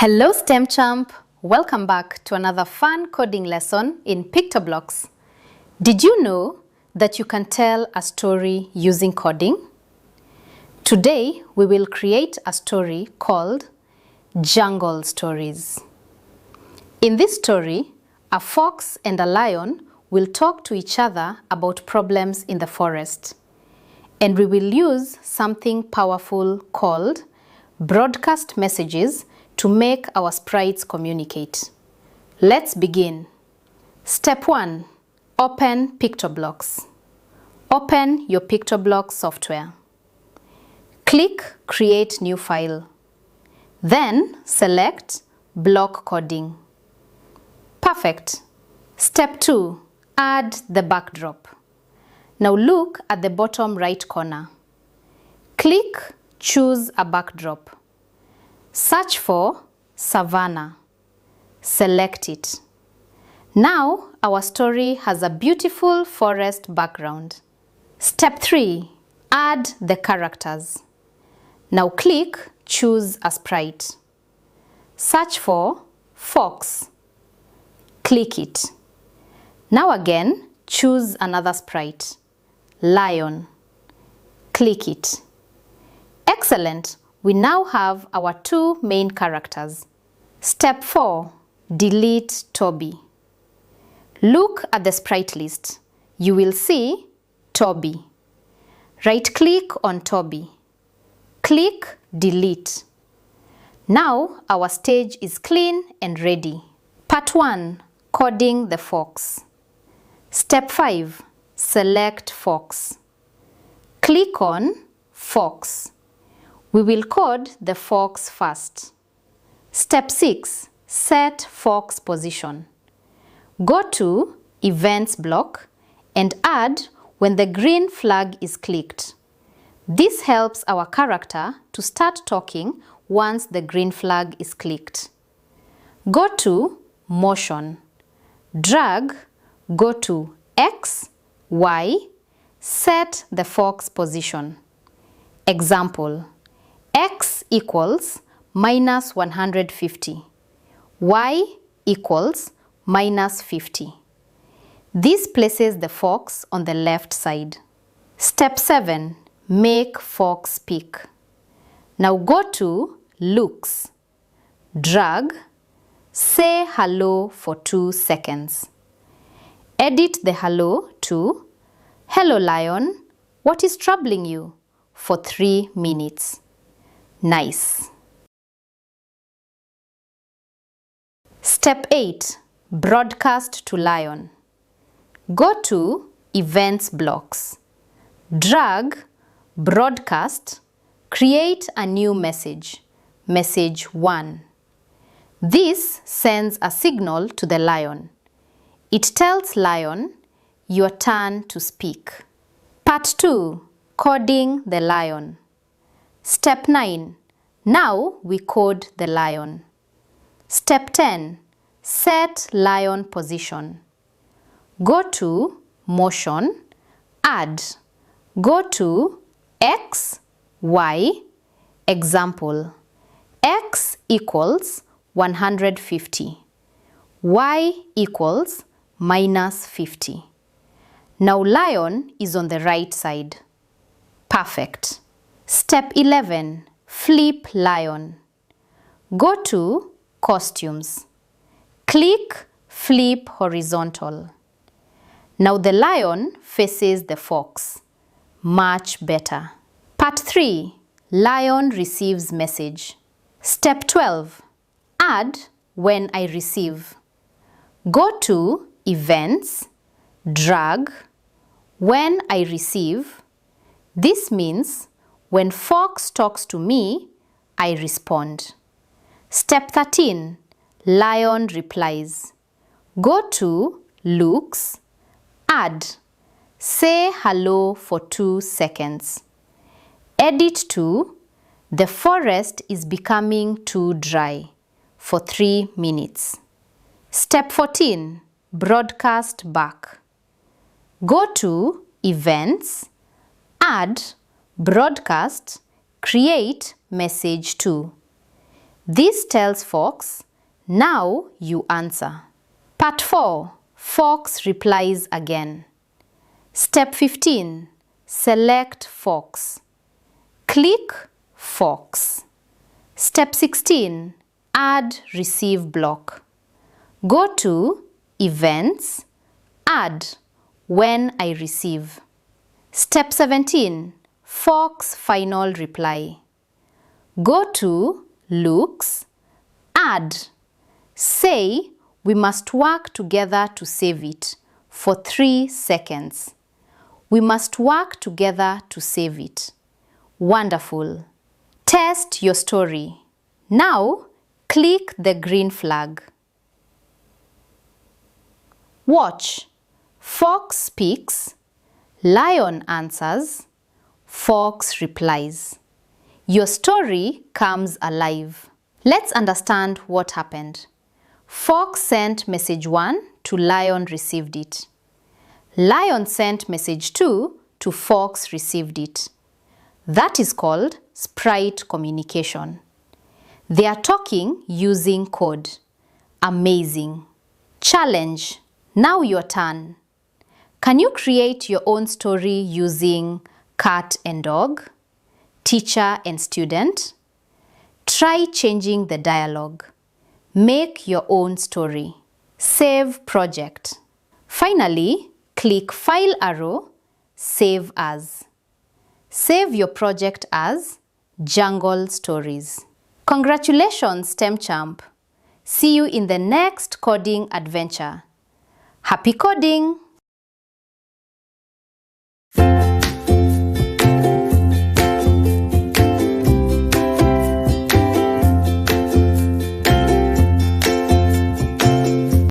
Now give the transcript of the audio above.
Hello STEM champ! Welcome back to another fun coding lesson in PictoBlox. Did you know that you can tell a story using coding? Today we will create a story called Jungle Stories. In this story, a fox and a lion will talk to each other about problems in the forest. And we will use something powerful called broadcast messages to make our sprites communicate. Let's begin. Step 1. Open PictoBlox. Open your PictoBlox software. Click Create New File. Then select Block Coding. Perfect. Step 2. Add the backdrop. Now look at the bottom right corner. Click Choose a backdrop. Search for Savannah. Select it. Now our story has a beautiful forest background. Step 3. Add the characters. Now click Choose a sprite. Search for Fox. Click it. Now again choose another sprite. Lion. Click it. Excellent! We now have our two main characters. Step 4. Delete Toby. Look at the sprite list. You will see Toby. Right-click on Toby. Click Delete. Now our stage is clean and ready. Part 1. Coding the fox. Step 5. Select fox. Click on Fox. We will code the fox first. Step 6. Set fox position. Go to Events block and add when the green flag is clicked. This helps our character to start talking once the green flag is clicked. Go to Motion. Drag, go to X, Y, set the fox position. Example. X equals minus 150. Y equals minus 50. This places the fox on the left side. Step 7. Make fox speak. Now go to Looks. Drag. Say hello for 2 seconds. Edit the hello to Hello lion, what is troubling you? For 3 minutes. Nice. Step 8. Broadcast to lion. Go to Events blocks. Drag, Broadcast, create a new message. Message 1. This sends a signal to the lion. It tells lion, your turn to speak. Part 2. Coding the lion. Step 9. Now we code the lion. Step 10. Set lion position. Go to Motion, Add. Go to X, Y. Example. X equals 150. Y equals minus 50. Now lion is on the right side. Perfect. Step 11. Flip lion. Go to Costumes. Click Flip horizontal. Now the lion faces the fox. Much better. Part 3. Lion receives message. Step 12. Add when I receive. Go to Events, Drag, When I receive. This means when fox talks to me, I respond. Step 13. Lion replies. Go to Looks, Add. Say hello for 2 seconds. Edit to The forest is becoming too dry for 3 minutes. Step 14. Broadcast back. Go to Events, Add, Broadcast, create message 2. This tells Fox, now you answer. Part 4. Fox replies again. Step 15. Select Fox. Click Fox. Step 16. Add receive block. Go to Events, Add when I receive. Step 17. Fox final reply. Go to Looks, Add. Say we must work together to save it for 3 seconds. We must work together to save it. Wonderful. Test your story. Now, click the green flag. Watch. Fox speaks. Lion answers. Fox replies. Your story comes alive. Let's understand what happened. Fox sent message 1 to Lion received it. Lion sent message 2 to Fox received it. That is called sprite communication. They are talking using code. Amazing. Challenge. Now your turn. Can you create your own story using cat and dog, teacher and student? Try changing the dialogue. Make your own story. Save project. Finally, click File arrow, Save As. Save your project as Jungle Stories. Congratulations, STEM champ! See you in the next coding adventure. Happy coding!